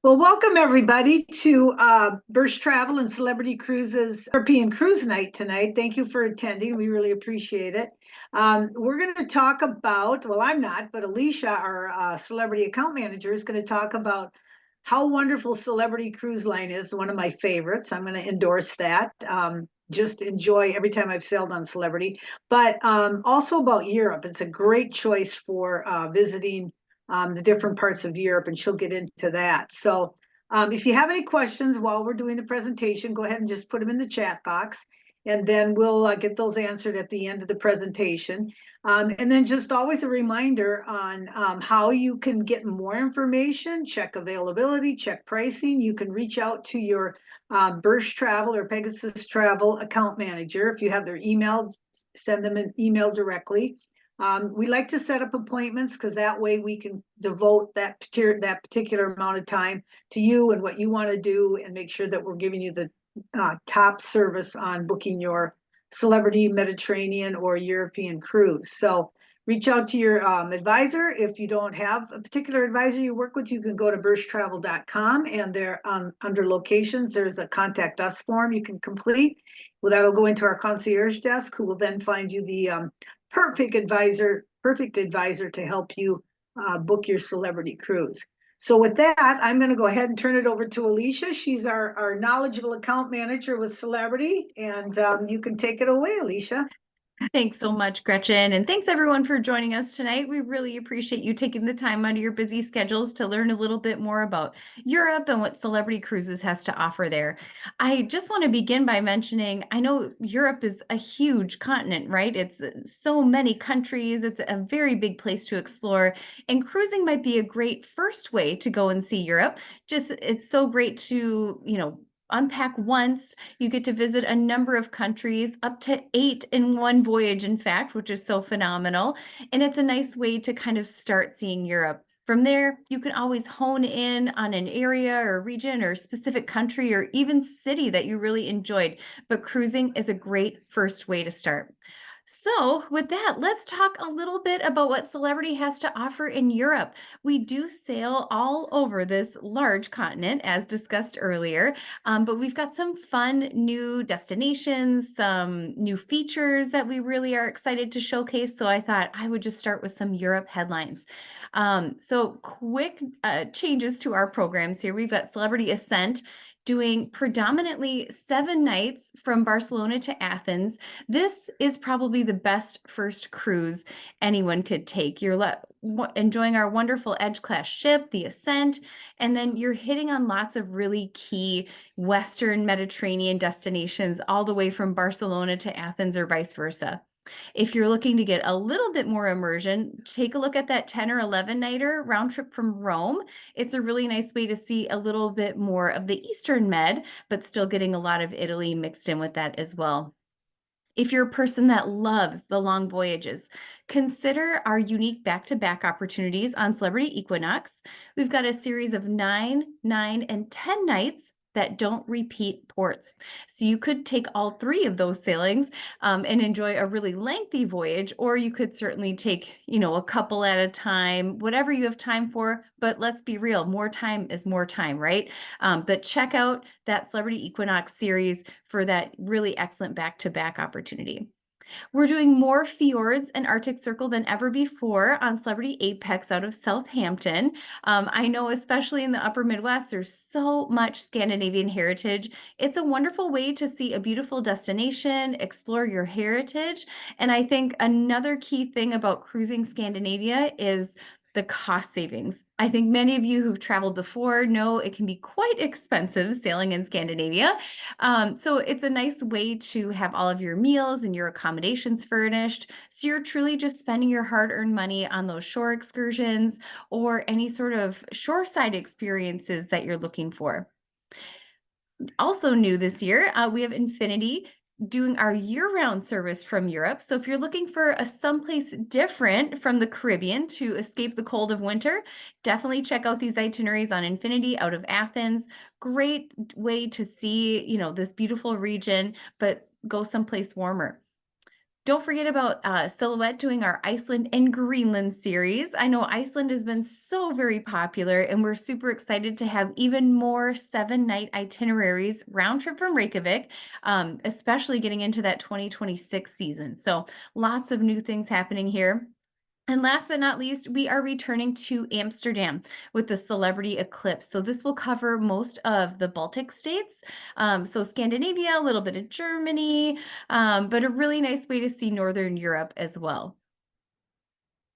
Well, welcome everybody to Burst Travel and Celebrity Cruises European Cruise Night tonight. Thank you for attending. We really appreciate it. We're going to talk about, well, I'm not, but Alicia, our celebrity account manager, is going to talk about how wonderful Celebrity Cruise Line is, one of my favorites. I'm going to endorse that. Just enjoy every time I've sailed on Celebrity, but also about Europe. It's a great choice for visiting the different parts of Europe, and she'll get into that. So if you have any questions while we're doing the presentation, go ahead and just put them in the chat box, and then we'll get those answered at the end of the presentation. And then just always a reminder on how you can get more information, check availability, check pricing. You can reach out to your Burst Travel or Pegasus Travel account manager. If you have their email, send them an email directly. We like to set up appointments because that way we can devote that particular amount of time to you and what you want to do, and make sure that we're giving you the top service on booking your Celebrity Mediterranean or European cruise. So reach out to your advisor. If you don't have a particular advisor you work with, you can go to bursttravel.com, and there under locations, there's a contact us form you can complete. Well, that'll go into our concierge desk, who will then find you the perfect advisor to help you book your Celebrity cruise. So with that, I'm going to go ahead and turn it over to Alicia. She's our knowledgeable account manager with Celebrity, and you can take it away, Alicia. Thanks so much, Gretchen. And thanks everyone for joining us tonight. We really appreciate you taking the time out of your busy schedules to learn a little bit more about Europe and what Celebrity Cruises has to offer there. I just want to begin by mentioning, I know Europe is a huge continent, right? It's so many countries. It's a very big place to explore, and cruising might be a great first way to go and see Europe. It's so great to, unpack once. You get to visit a number of countries, up to 8 in one voyage, in fact, which is so phenomenal. And it's a nice way to kind of start seeing Europe. From there, you can always hone in on an area or region or specific country or even city that you really enjoyed. But cruising is a great first way to start. So with that, let's talk a little bit about what Celebrity has to offer in Europe. We do sail all over this large continent, as discussed earlier, but we've got some fun new destinations, some new features that we really are excited to showcase. So I thought I would just start with some Europe headlines. So quick changes to our programs here. We've got Celebrity Ascent doing predominantly 7 nights from Barcelona to Athens. This is probably the best first cruise anyone could take. You're enjoying our wonderful Edge class ship, the Ascent, and then you're hitting on lots of really key Western Mediterranean destinations all the way from Barcelona to Athens or vice versa. If you're looking to get a little bit more immersion, take a look at that 10 or 11 nighter round trip from Rome. It's a really nice way to see a little bit more of the Eastern Med, but still getting a lot of Italy mixed in with that as well. If you're a person that loves the long voyages, consider our unique back-to-back opportunities on Celebrity Equinox. We've got a series of 9, 9, and 10 nights that don't repeat ports. So you could take all 3 of those sailings and enjoy a really lengthy voyage, or you could certainly take, a couple at a time, whatever you have time for. But let's be real, more time is more time, right? But check out that Celebrity Equinox series for that really excellent back-to-back opportunity. We're doing more fjords and Arctic Circle than ever before on Celebrity Apex out of Southampton. I know, especially in the upper Midwest, there's so much Scandinavian heritage. It's a wonderful way to see a beautiful destination, explore your heritage. And I think another key thing about cruising Scandinavia is the cost savings. I think many of you who've traveled before know it can be quite expensive sailing in Scandinavia. So it's a nice way to have all of your meals and your accommodations furnished. So you're truly just spending your hard-earned money on those shore excursions or any sort of shoreside experiences that you're looking for. Also new this year, we have Infinity doing our year-round service from Europe. So if you're looking for a someplace different from the Caribbean to escape the cold of winter, definitely check out these itineraries on Infinity out of Athens. Great way to see, this beautiful region, but go someplace warmer. Don't forget about Silhouette doing our Iceland and Greenland series. I know Iceland has been so very popular, and we're super excited to have even more 7-night itineraries round trip from Reykjavik, especially getting into that 2026 season. So lots of new things happening here. And last but not least, we are returning to Amsterdam with the Celebrity Eclipse. So this will cover most of the Baltic states, so Scandinavia, a little bit of Germany, but a really nice way to see Northern Europe as well.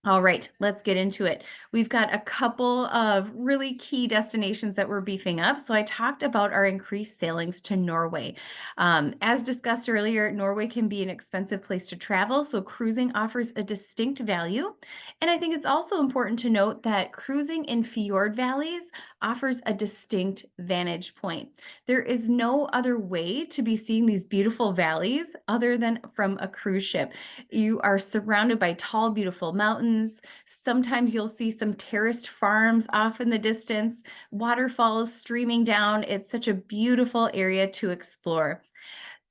All right, let's get into it. We've got a couple of really key destinations that we're beefing up. So I talked about our increased sailings to Norway. As discussed earlier, Norway can be an expensive place to travel, so cruising offers a distinct value. And I think it's also important to note that cruising in fjord valleys offers a distinct vantage point. There is no other way to be seeing these beautiful valleys other than from a cruise ship. You are surrounded by tall, beautiful mountains. Sometimes you'll see some terraced farms off in the distance, waterfalls streaming down. It's such a beautiful area to explore.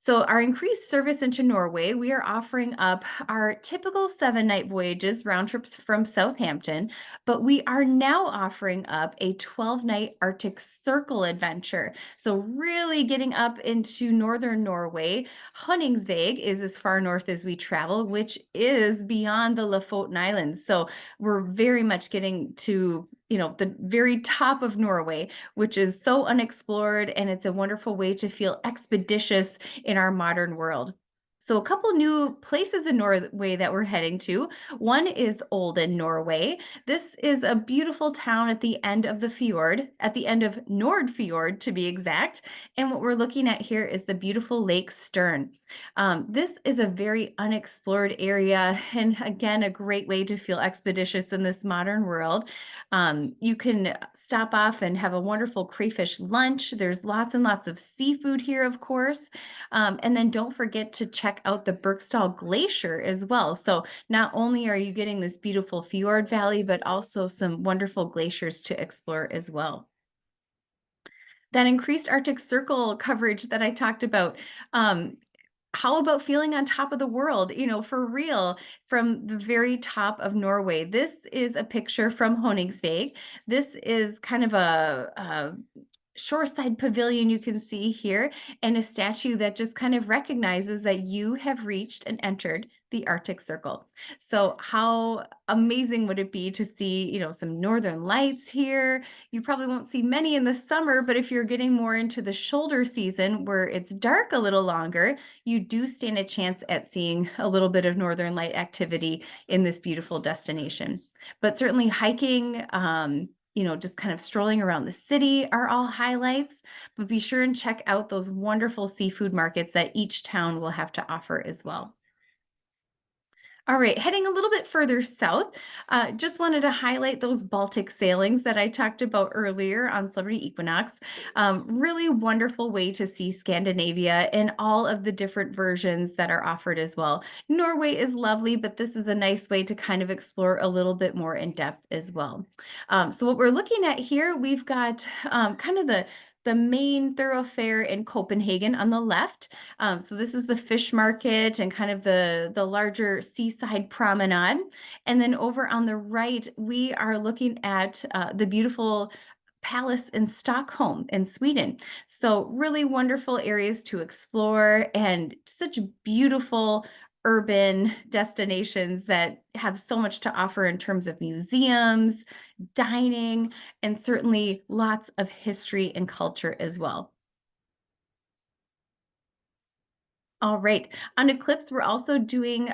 So our increased service into Norway, we are offering up our typical 7-night voyages, round trips from Southampton, but we are now offering up a 12-night Arctic Circle adventure. So really getting up into northern Norway. Honningsvåg is as far north as we travel, which is beyond the Lofoten Islands. So we're very much getting to, the very top of Norway, which is so unexplored, and it's a wonderful way to feel expeditious in our modern world. So a couple new places in Norway that we're heading to. One is Olden, Norway. This is a beautiful town at the end of the fjord, at the end of Nordfjord to be exact. And what we're looking at here is the beautiful Lake Stern. This is a very unexplored area, and again, a great way to feel expeditious in this modern world. You can stop off and have a wonderful crayfish lunch. There's lots and lots of seafood here, of course. And then don't forget to check out the Bergstall Glacier as well. So not only are you getting this beautiful fjord valley, but also some wonderful glaciers to explore as well. That increased Arctic Circle coverage that I talked about, how about feeling on top of the world, for real, from the very top of Norway? This is a picture from Honningsvåg. This is kind of a shoreside pavilion you can see here, and a statue that just kind of recognizes that you have reached and entered the Arctic Circle. So how amazing would it be to see, some northern lights here? You probably won't see many in the summer, but if you're getting more into the shoulder season where it's dark a little longer, you do stand a chance at seeing a little bit of northern light activity in this beautiful destination. But certainly hiking, just kind of strolling around the city are all highlights, but be sure and check out those wonderful seafood markets that each town will have to offer as well. All right, heading a little bit further south, just wanted to highlight those Baltic sailings that I talked about earlier on Celebrity Equinox. Really wonderful way to see Scandinavia and all of the different versions that are offered as well. Norway is lovely, but this is a nice way to kind of explore a little bit more in depth as well. So what we're looking at here, we've got kind of the main thoroughfare in Copenhagen on the left. So this is the fish market and kind of the larger seaside promenade. And then over on the right, we are looking at the beautiful palace in Stockholm in Sweden. So really wonderful areas to explore and such beautiful urban destinations that have so much to offer in terms of museums, dining, and certainly lots of history and culture as well. All right. On Eclipse, we're also doing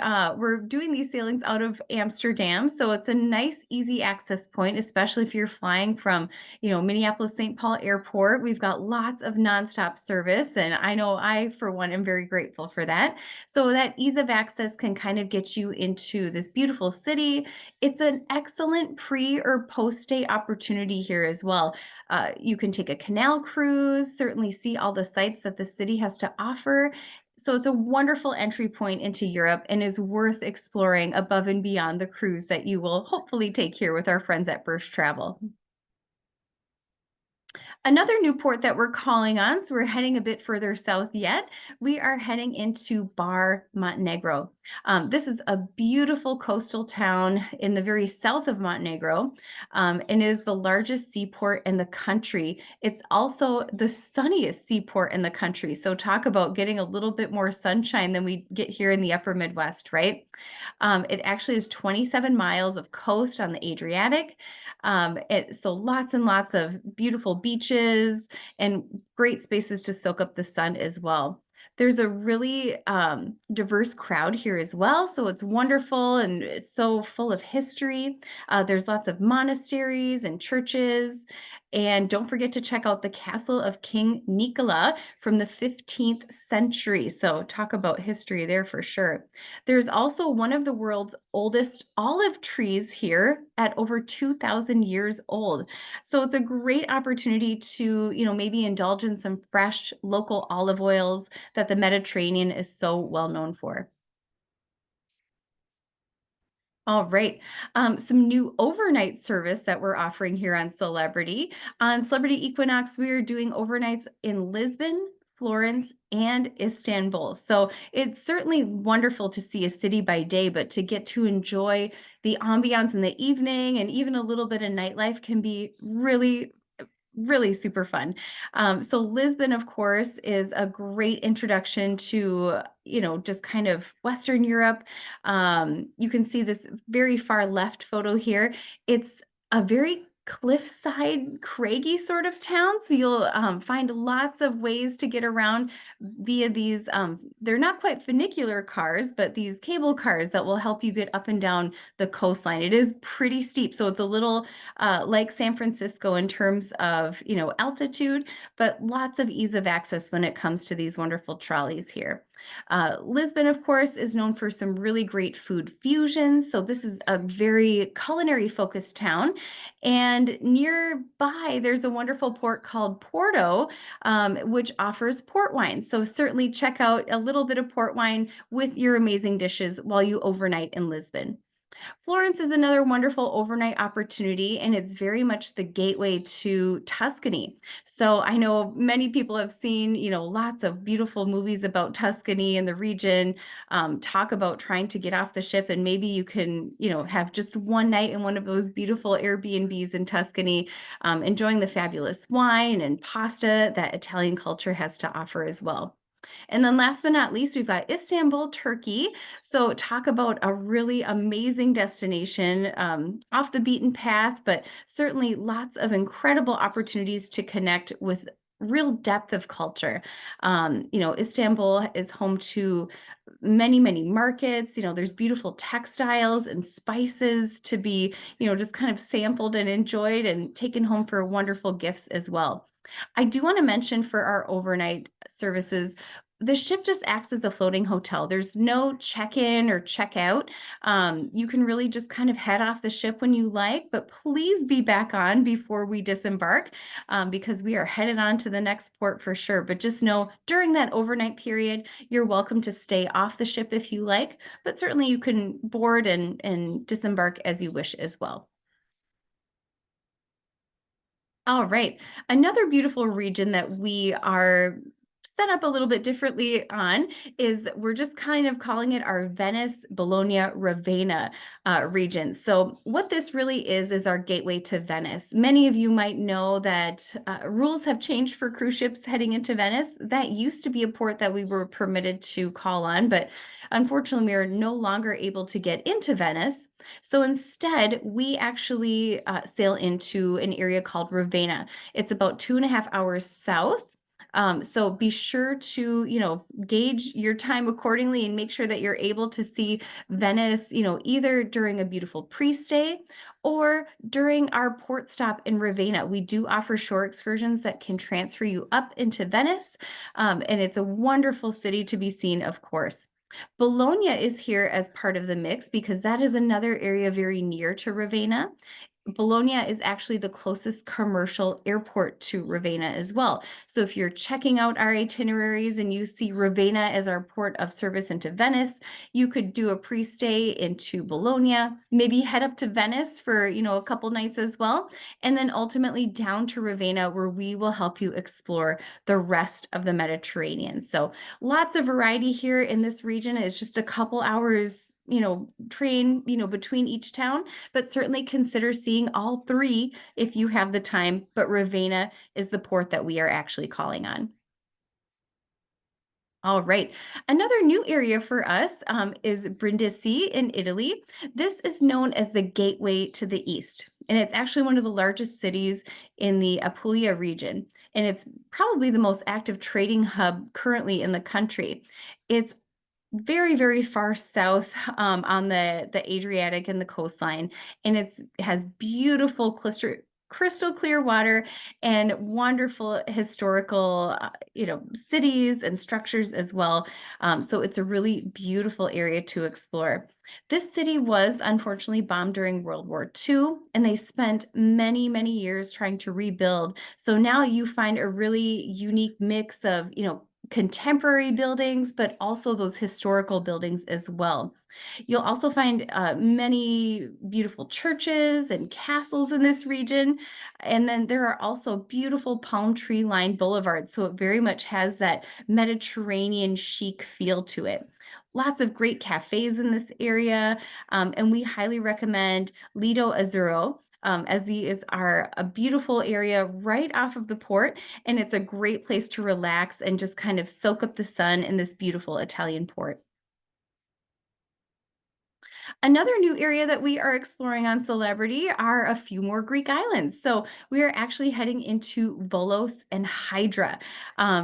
these sailings out of Amsterdam. So it's a nice, easy access point, especially if you're flying from, Minneapolis St. Paul Airport. We've got lots of nonstop service. And I know I, for one, am very grateful for that. So that ease of access can kind of get you into this beautiful city. It's an excellent pre or post stay opportunity here as well. You can take a canal cruise, certainly see all the sights that the city has to offer. So it's a wonderful entry point into Europe and is worth exploring above and beyond the cruise that you will hopefully take here with our friends at Burst Travel. Another new port that we're calling on, so we're heading a bit further south yet, we are heading into Bar, Montenegro. This is a beautiful coastal town in the very south of Montenegro, and is the largest seaport in the country. It's also the sunniest seaport in the country. So talk about getting a little bit more sunshine than we get here in the upper Midwest, right? It actually is 27 miles of coast on the Adriatic. So lots and lots of beautiful beaches and great spaces to soak up the sun as well. There's a really diverse crowd here as well, so it's wonderful and it's so full of history. There's lots of monasteries and churches, and don't forget to check out the castle of King Nikola from the 15th century. So talk about history there for sure. There's also one of the world's oldest olive trees here at over 2,000 years old. So it's a great opportunity to, maybe indulge in some fresh local olive oils that the Mediterranean is so well known for. All right. Some new overnight service that we're offering here on Celebrity. On Celebrity Equinox, we are doing overnights in Lisbon, Florence, and Istanbul. So it's certainly wonderful to see a city by day, but to get to enjoy the ambiance in the evening and even a little bit of nightlife can be really super fun. So Lisbon, of course, is a great introduction to, just kind of Western Europe. You can see this very far left photo here. It's a very cliffside, craggy sort of town. So you'll find lots of ways to get around via these, they're not quite funicular cars, but these cable cars that will help you get up and down the coastline. It is pretty steep. So it's a little like San Francisco in terms of, altitude, but lots of ease of access when it comes to these wonderful trolleys here. Lisbon, of course, is known for some really great food fusions. So this is a very culinary focused town. And nearby, there's a wonderful port called Porto, which offers port wine. So certainly check out a little bit of port wine with your amazing dishes while you overnight in Lisbon. Florence is another wonderful overnight opportunity, and it's very much the gateway to Tuscany. So I know many people have seen, lots of beautiful movies about Tuscany and the region, talk about trying to get off the ship, and maybe you can, have just one night in one of those beautiful Airbnbs in Tuscany, enjoying the fabulous wine and pasta that Italian culture has to offer as well. And then last but not least, we've got Istanbul, Turkey. So talk about a really amazing destination, off the beaten path, but certainly lots of incredible opportunities to connect with real depth of culture. Istanbul is home to many markets. There's beautiful textiles and spices to be, just kind of sampled and enjoyed and taken home for wonderful gifts as well. I do want to mention for our overnight services, the ship just acts as a floating hotel. There's no check-in or check-out. You can really just kind of head off the ship when you like, but please be back on before we disembark, because we are headed on to the next port for sure. But just know during that overnight period, you're welcome to stay off the ship if you like, but certainly you can board and disembark as you wish as well. All right. Another beautiful region that we are set up a little bit differently on is we're just kind of calling it our Venice, Bologna, Ravenna region. So what this really is our gateway to Venice. Many of you might know that rules have changed for cruise ships heading into Venice. That used to be a port that we were permitted to call on, but unfortunately, we are no longer able to get into Venice. So instead, we actually sail into an area called Ravenna. It's about 2.5 hours south. So be sure to, gauge your time accordingly and make sure that you're able to see Venice, either during a beautiful pre-stay or during our port stop in Ravenna. We do offer shore excursions that can transfer you up into Venice, and it's a wonderful city to be seen, of course. Bologna is here as part of the mix because that is another area very near to Ravenna. Bologna is actually the closest commercial airport to Ravenna as well. So if you're checking out our itineraries and you see Ravenna as our port of service into Venice, you could do a pre-stay into Bologna, maybe head up to Venice for, a couple nights as well, and then ultimately down to Ravenna, where we will help you explore the rest of the Mediterranean. So lots of variety here in this region. It's just a couple hours, train, between each town, but certainly consider seeing all three if you have the time. But Ravenna is the port that we are actually calling on. All right. Another new area for us is Brindisi in Italy. This is known as the gateway to the east, and it's actually one of the largest cities in the Apulia region, and it's probably the most active trading hub currently in the country. It's very, very far south on the Adriatic and the coastline, and it has beautiful crystal clear water and wonderful historical, cities and structures as well. So it's a really beautiful area to explore. This city was unfortunately bombed during World War II, and they spent many, many years trying to rebuild. So now you find a really unique mix of, contemporary buildings, but also those historical buildings as well. You'll also find many beautiful churches and castles in this region. And then there are also beautiful palm tree lined boulevards. So it very much has that Mediterranean chic feel to it. Lots of great cafes in this area. And we highly recommend Lido Azzurro. As these are a beautiful area right off of the port, and it's a great place to relax and just kind of soak up the sun in this beautiful Italian port. Another new area that we are exploring on Celebrity are a few more Greek islands. So we are actually heading into Volos and Hydra.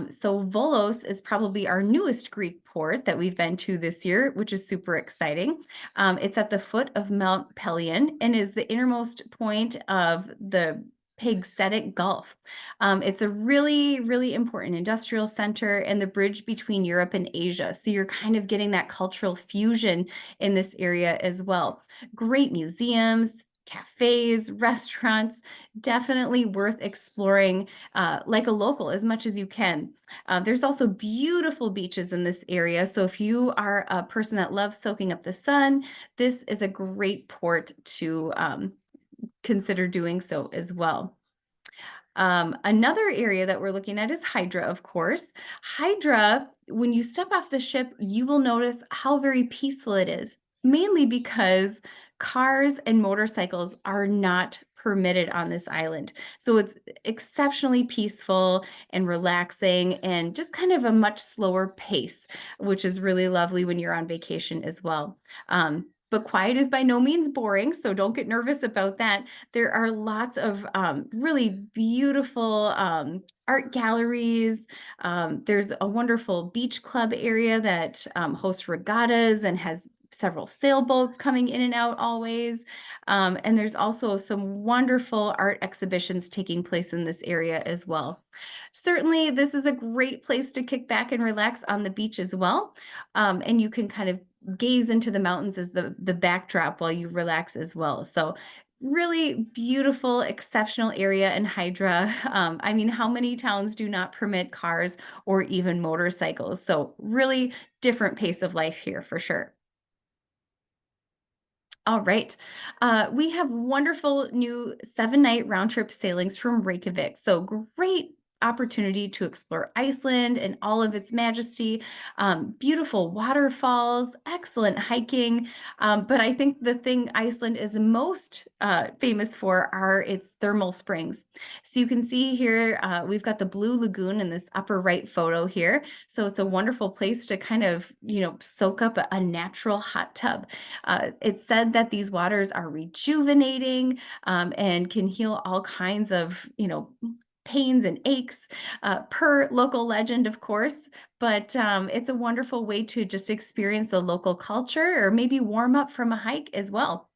So Volos is probably our newest Greek port that we've been to this year, which is super exciting. It's at the foot of Mount Pelion and is the innermost point of the Pagsetic Gulf. It's a really, really important industrial center and the bridge between Europe and Asia. So you're kind of getting that cultural fusion in this area as well. Great museums, cafes, restaurants, definitely worth exploring like a local as much as you can. There's also beautiful beaches in this area. So if you are a person that loves soaking up the sun, this is a great port to consider doing so as well. Another area that we're looking at is Hydra, of course. Hydra, when you step off the ship, you will notice how very peaceful it is, mainly because cars and motorcycles are not permitted on this island. So it's exceptionally peaceful and relaxing and just kind of a much slower pace, which is really lovely when you're on vacation as well. But quiet is by no means boring, so don't get nervous about that. There are lots of really beautiful art galleries. There's a wonderful beach club area that hosts regattas and has several sailboats coming in and out always. And there's also some wonderful art exhibitions taking place in this area as well. Certainly, this is a great place to kick back and relax on the beach as well. And you can kind of gaze into the mountains as the backdrop while you relax as well. So really beautiful, exceptional area in Hydra. I mean, how many towns do not permit cars or even motorcycles? So really different pace of life here for sure. All right. We have wonderful new 7-night round trip sailings from Reykjavik. So great opportunity to explore Iceland and all of its majesty. Beautiful waterfalls, excellent hiking. But I think the thing Iceland is most famous for are its thermal springs. So you can see here, we've got the Blue Lagoon in this upper right photo here. So it's a wonderful place to kind of, soak up a natural hot tub. It's said that these waters are rejuvenating and can heal all kinds of, pains and aches, per local legend, of course. But it's a wonderful way to just experience the local culture or maybe warm up from a hike as well.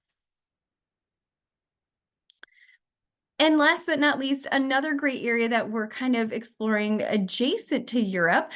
And last but not least, another great area that we're kind of exploring adjacent to Europe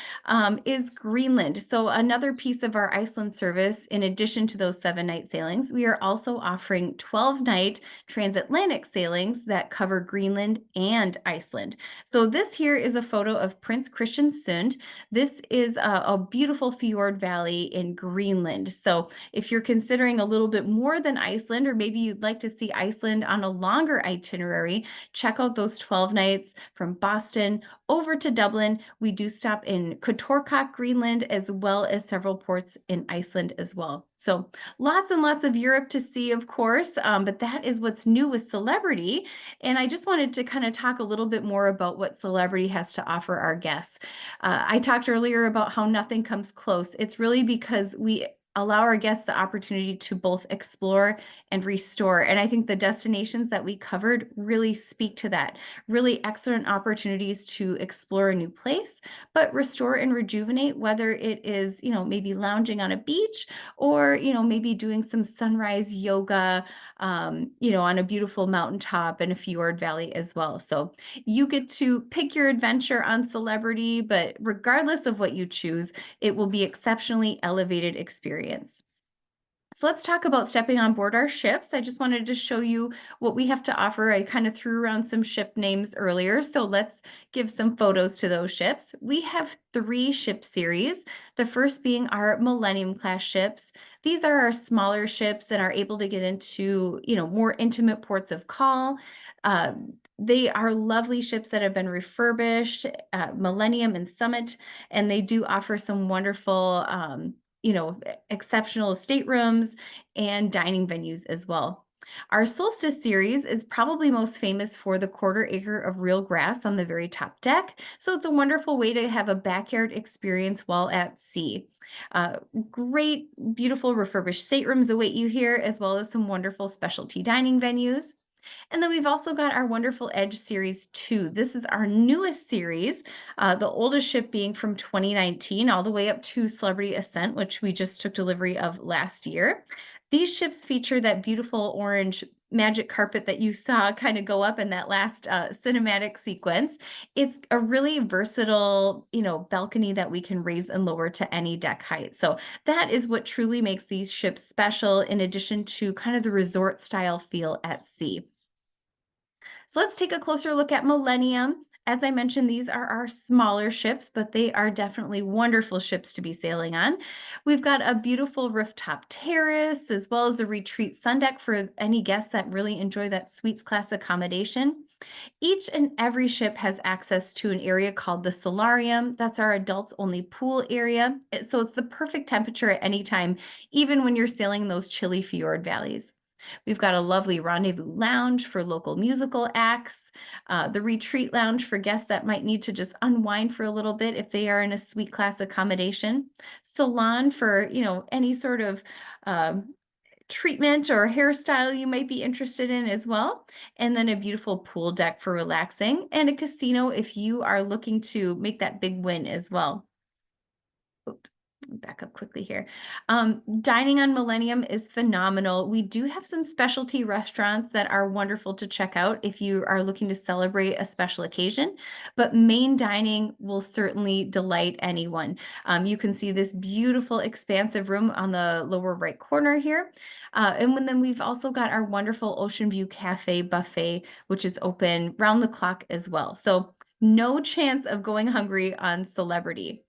is Greenland. So another piece of our Iceland service, in addition to those 7-night sailings, we are also offering 12-night transatlantic sailings that cover Greenland and Iceland. So this here is a photo of Prince Christian Sund. This is a beautiful fjord valley in Greenland. So if you're considering a little bit more than Iceland, or maybe you'd like to see Iceland on a longer itinerary, check out those 12 nights from Boston over to Dublin. We do stop in Kotorkok, Greenland, as well as several ports in Iceland as well. So lots and lots of Europe to see, of course, but that is what's new with Celebrity. And I just wanted to kind of talk a little bit more about what Celebrity has to offer our guests. I talked earlier about how nothing comes close. It's really because we allow our guests the opportunity to both explore and restore. And I think the destinations that we covered really speak to that. Really excellent opportunities to explore a new place, but restore and rejuvenate, whether it is, maybe lounging on a beach or, maybe doing some sunrise yoga, on a beautiful mountaintop and a fjord valley as well. So you get to pick your adventure on Celebrity, but regardless of what you choose, it will be exceptionally elevated experience. So let's talk about stepping on board our ships. I just wanted to show you what we have to offer. I kind of threw around some ship names earlier, so let's give some photos to those ships. We have 3 ship series, the first being our Millennium class ships. These are our smaller ships and are able to get into, more intimate ports of call. Uh, they are lovely ships that have been refurbished, Millennium and Summit, and they do offer some wonderful exceptional staterooms and dining venues as well. Our Solstice series is probably most famous for the 1/4 acre of real grass on the very top deck. So it's a wonderful way to have a backyard experience while at sea. Uh, Great, beautiful refurbished staterooms await you here, as well as some wonderful specialty dining venues. And then we've also got our wonderful Edge Series 2. This is our newest series, the oldest ship being from 2019 all the way up to Celebrity Ascent, which we just took delivery of last year. These ships feature that beautiful orange magic carpet that you saw kind of go up in that last cinematic sequence. It's a really versatile, balcony that we can raise and lower to any deck height. So that is what truly makes these ships special, in addition to kind of the resort style feel at sea. So let's take a closer look at Millennium. As I mentioned, these are our smaller ships, but they are definitely wonderful ships to be sailing on. We've got a beautiful rooftop terrace, as well as a retreat sun deck for any guests that really enjoy that suites class accommodation. Each and every ship has access to an area called the solarium. That's our adults only pool area. So it's the perfect temperature at any time, even when you're sailing those chilly fjord valleys. We've got a lovely rendezvous lounge for local musical acts, the retreat lounge for guests that might need to just unwind for a little bit if they are in a suite class accommodation, salon for, any sort of treatment or hairstyle you might be interested in as well, and then a beautiful pool deck for relaxing, and a casino if you are looking to make that big win as well. Oops, back up quickly here. Dining on Millennium is phenomenal. We do have some specialty restaurants that are wonderful to check out if you are looking to celebrate a special occasion, but main dining will certainly delight anyone. You can see this beautiful expansive room on the lower right corner here. Then we've also got our wonderful Ocean View Cafe buffet, which is open round the clock as well. So no chance of going hungry on Celebrity.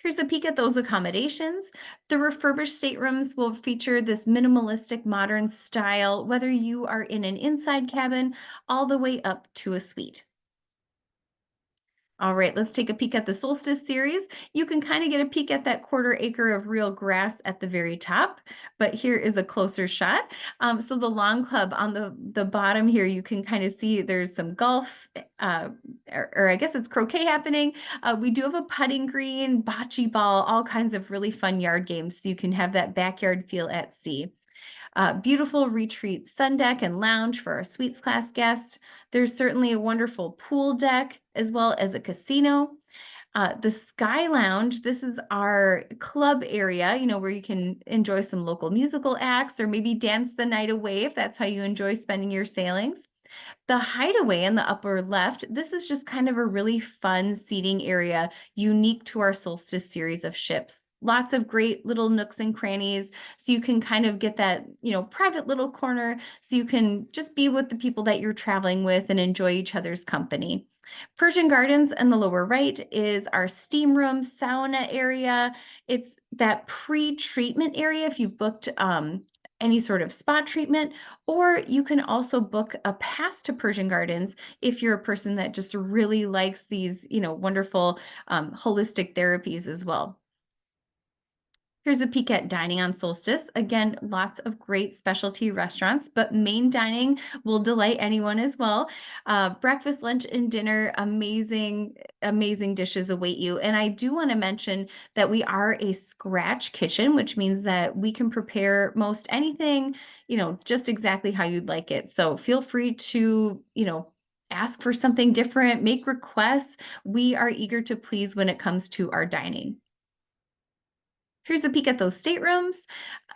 Here's a peek at those accommodations. The refurbished staterooms will feature this minimalistic modern style, whether you are in an inside cabin all the way up to a suite. All right, let's take a peek at the Solstice series. You can kind of get a peek at that 1/4 acre of real grass at the very top, but here is a closer shot. So the lawn club on the bottom here, you can kind of see there's some golf, or I guess it's croquet happening. We do have a putting green, bocce ball, all kinds of really fun yard games, so you can have that backyard feel at sea. Beautiful retreat sun deck and lounge for our suites class guests. There's certainly a wonderful pool deck as well as a casino. The Sky Lounge, this is our club area, where you can enjoy some local musical acts or maybe dance the night away if that's how you enjoy spending your sailings. The Hideaway in the upper left, this is just kind of a really fun seating area unique to our Solstice series of ships. Lots of great little nooks and crannies, so you can kind of get that, private little corner, so you can just be with the people that you're traveling with and enjoy each other's company. Persian Gardens in the lower right is our steam room sauna area. It's that pre-treatment area if you've booked any sort of spa treatment, or you can also book a pass to Persian Gardens if you're a person that just really likes these, wonderful holistic therapies as well. Here's a peek at dining on Solstice. Again, lots of great specialty restaurants, but main dining will delight anyone as well. Breakfast, lunch, and dinner, amazing, amazing dishes await you. And I do want to mention that we are a scratch kitchen, which means that we can prepare most anything, just exactly how you'd like it. So feel free to, ask for something different, make requests. We are eager to please when it comes to our dining. Here's a peek at those staterooms.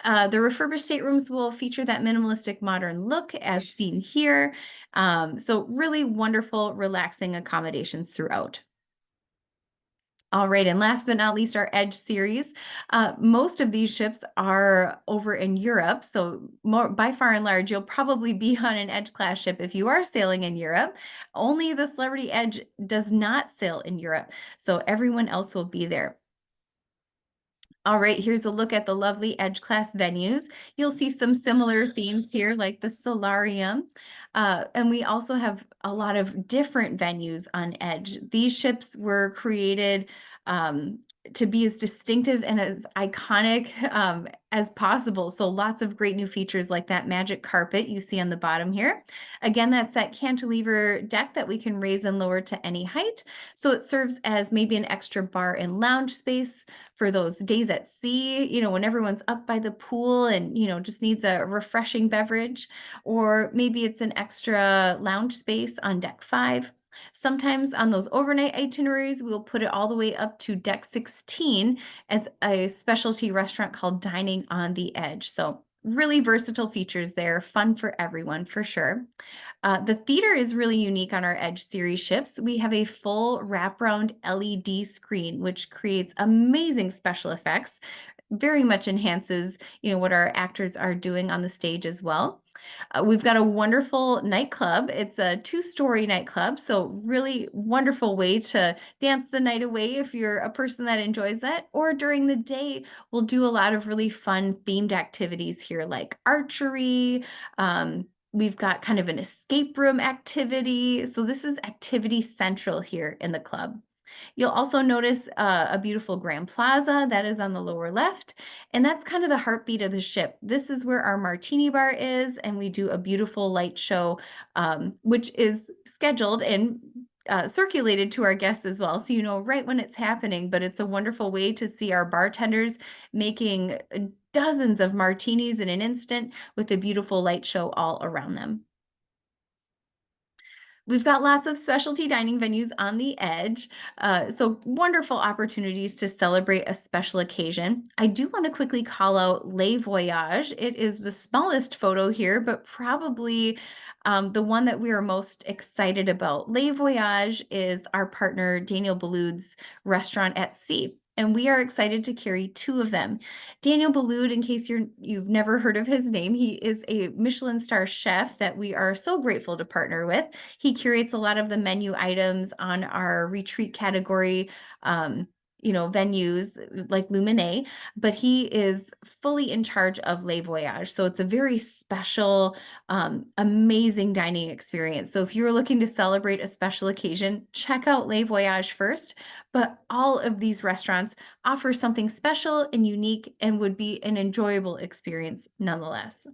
The refurbished staterooms will feature that minimalistic modern look as seen here. So really wonderful, relaxing accommodations throughout. All right, and last but not least, our Edge series. Most of these ships are over in Europe, so by far and large, you'll probably be on an Edge class ship if you are sailing in Europe. Only the Celebrity Edge does not sail in Europe, so everyone else will be there. All right, here's a look at the lovely Edge class venues. You'll see some similar themes here, like the solarium. And we also have a lot of different venues on Edge. These ships were created to be as distinctive and as iconic as possible. So lots of great new features like that magic carpet you see on the bottom here. Again, that's that cantilever deck that we can raise and lower to any height. So it serves as maybe an extra bar and lounge space for those days at sea, when everyone's up by the pool and, just needs a refreshing beverage, or maybe it's an extra lounge space on deck 5. Sometimes on those overnight itineraries, we'll put it all the way up to deck 16 as a specialty restaurant called Dining on the Edge. So really versatile features there, fun for everyone for sure. The theater is really unique on our Edge series ships. We have a full wraparound LED screen, which creates amazing special effects, very much enhances, what our actors are doing on the stage as well. We've got a wonderful nightclub. It's a 2-story nightclub, so really wonderful way to dance the night away if you're a person that enjoys that. Or during the day, we'll do a lot of really fun themed activities here, like archery. We've got kind of an escape room activity. So this is activity central here in the club. You'll also notice a beautiful Grand Plaza that is on the lower left, and that's kind of the heartbeat of the ship. This is where our martini bar is, and we do a beautiful light show, which is scheduled and circulated to our guests as well. So you know right when it's happening, but it's a wonderful way to see our bartenders making dozens of martinis in an instant with a beautiful light show all around them. We've got lots of specialty dining venues on the Edge, so wonderful opportunities to celebrate a special occasion. I do want to quickly call out Le Voyage. It is the smallest photo here, but probably the one that we are most excited about. Le Voyage is our partner Daniel Boulud's restaurant at sea. And we are excited to carry 2 of them. Daniel Boulud, in case you've never heard of his name, he is a Michelin star chef that we are so grateful to partner with. He curates a lot of the menu items on our retreat category, venues like Luminé, but he is fully in charge of Le Voyage. So it's a very special, amazing dining experience. So if you're looking to celebrate a special occasion, check out Le Voyage first. But all of these restaurants offer something special and unique and would be an enjoyable experience nonetheless.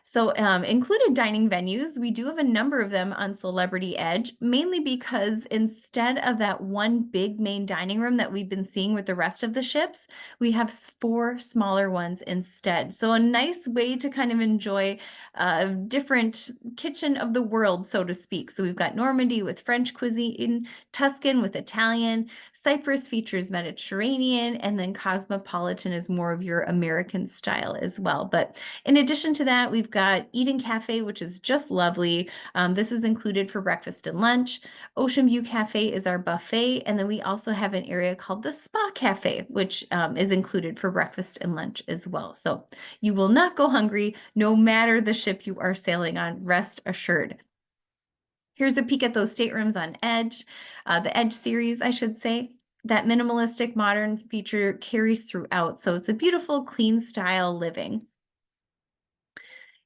So, included dining venues, we do have a number of them on Celebrity Edge, mainly because instead of that one big main dining room that we've been seeing with the rest of the ships, we have four smaller ones instead. So, a nice way to kind of enjoy a different kitchen of the world, so to speak. So, we've got Normandy with French cuisine, Tuscan with Italian, Cyprus features Mediterranean, and then Cosmopolitan is more of your American style as well. But in addition to that, we've got Eden Cafe, which is just lovely. This is included for breakfast and lunch. Ocean View Cafe is our buffet. And then we also have an area called the Spa Cafe, which is included for breakfast and lunch as well. So you will not go hungry no matter the ship you are sailing on, rest assured. Here's a peek at those staterooms on Edge, the Edge series, I should say. That minimalistic modern feature carries throughout. So it's a beautiful, clean style living.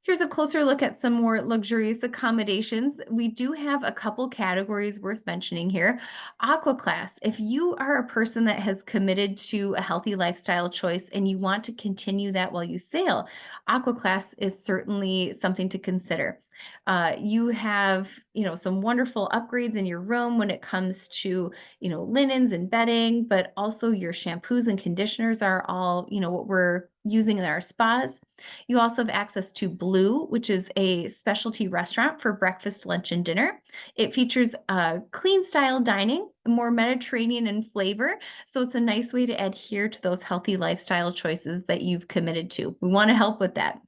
Here's a closer look at some more luxurious accommodations. We do have a couple categories worth mentioning here. Aqua Class, if you are a person that has committed to a healthy lifestyle choice and you want to continue that while you sail, Aqua Class is certainly something to consider. You have, some wonderful upgrades in your room when it comes to, linens and bedding, but also your shampoos and conditioners are all, what we're using in our spas. You also have access to Blue, which is a specialty restaurant for breakfast, lunch, and dinner. It features clean style dining, more Mediterranean in flavor. So it's a nice way to adhere to those healthy lifestyle choices that you've committed to. We want to help with that.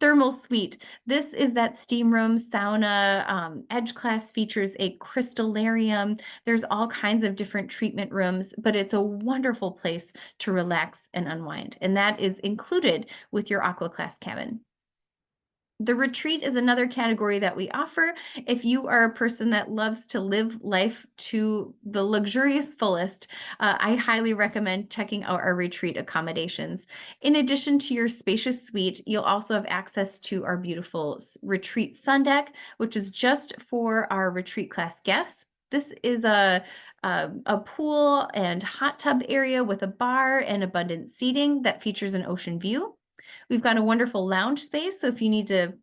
Thermal Suite. This is that steam room, sauna. Edge Class features a crystallarium. There's all kinds of different treatment rooms, but it's a wonderful place to relax and unwind. And that is included with your Aqua Class cabin. The retreat is another category that we offer. If you are a person that loves to live life to the luxurious fullest, I highly recommend checking out our retreat accommodations. In addition to your spacious suite, you'll also have access to our beautiful retreat sun deck, which is just for our retreat class guests. This is a pool and hot tub area with a bar and abundant seating that features an ocean view. We've got a wonderful lounge space, so if you need to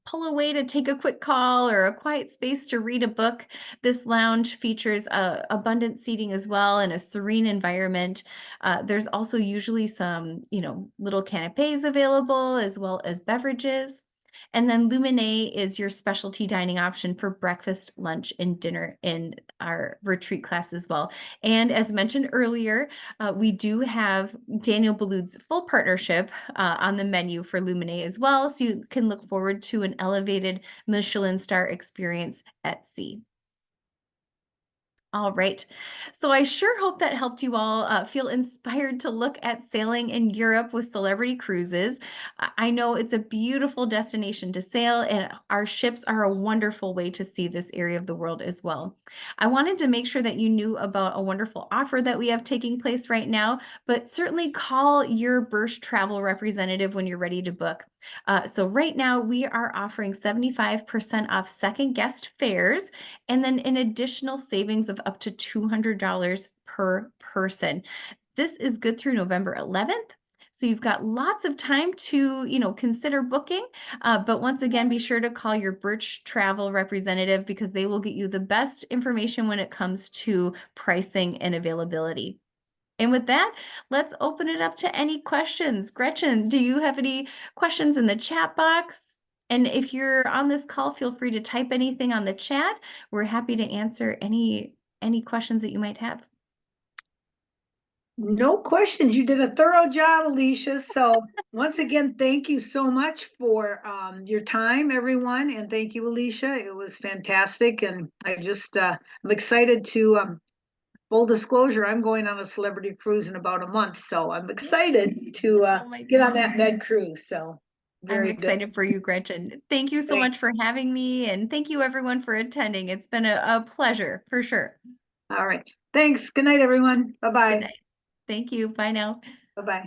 pull away to take a quick call or a quiet space to read a book, this lounge features abundant seating as well and a serene environment. There's also usually some, little canapes available as well as beverages. And then Lumine is your specialty dining option for breakfast, lunch, and dinner in our retreat class as well. And as mentioned earlier, we do have Daniel Boulud's full partnership on the menu for Lumine as well. So you can look forward to an elevated Michelin star experience at sea. All right. So I sure hope that helped you all feel inspired to look at sailing in Europe with Celebrity Cruises. I know it's a beautiful destination to sail, and our ships are a wonderful way to see this area of the world as well. I wanted to make sure that you knew about a wonderful offer that we have taking place right now, but certainly call your Birch travel representative when you're ready to book. So right now we are offering 75% off second guest fares and then an additional savings of up to $200 per person. This is good through November 11th. So you've got lots of time to, consider booking. But once again, be sure to call your Birch travel representative because they will get you the best information when it comes to pricing and availability. And with that, let's open it up to any questions. Gretchen, do you have any questions in the chat box? And if you're on this call, feel free to type anything on the chat. We're happy to answer any questions that you might have. No questions. You did a thorough job, Alicia. So once again, thank you so much for your time, everyone. And thank you, Alicia. It was fantastic. And I'm excited to, full disclosure, I'm going on a celebrity cruise in about a month. So I'm excited to Oh my get on that Med cruise. So I'm very good. excited for you, Gretchen. Thank you so Thanks. much for having me, and thank you everyone for attending. It's been a pleasure for sure. All right. Thanks. Good night, everyone. Good Bye-bye. night. Thank you. Bye now. Bye-bye.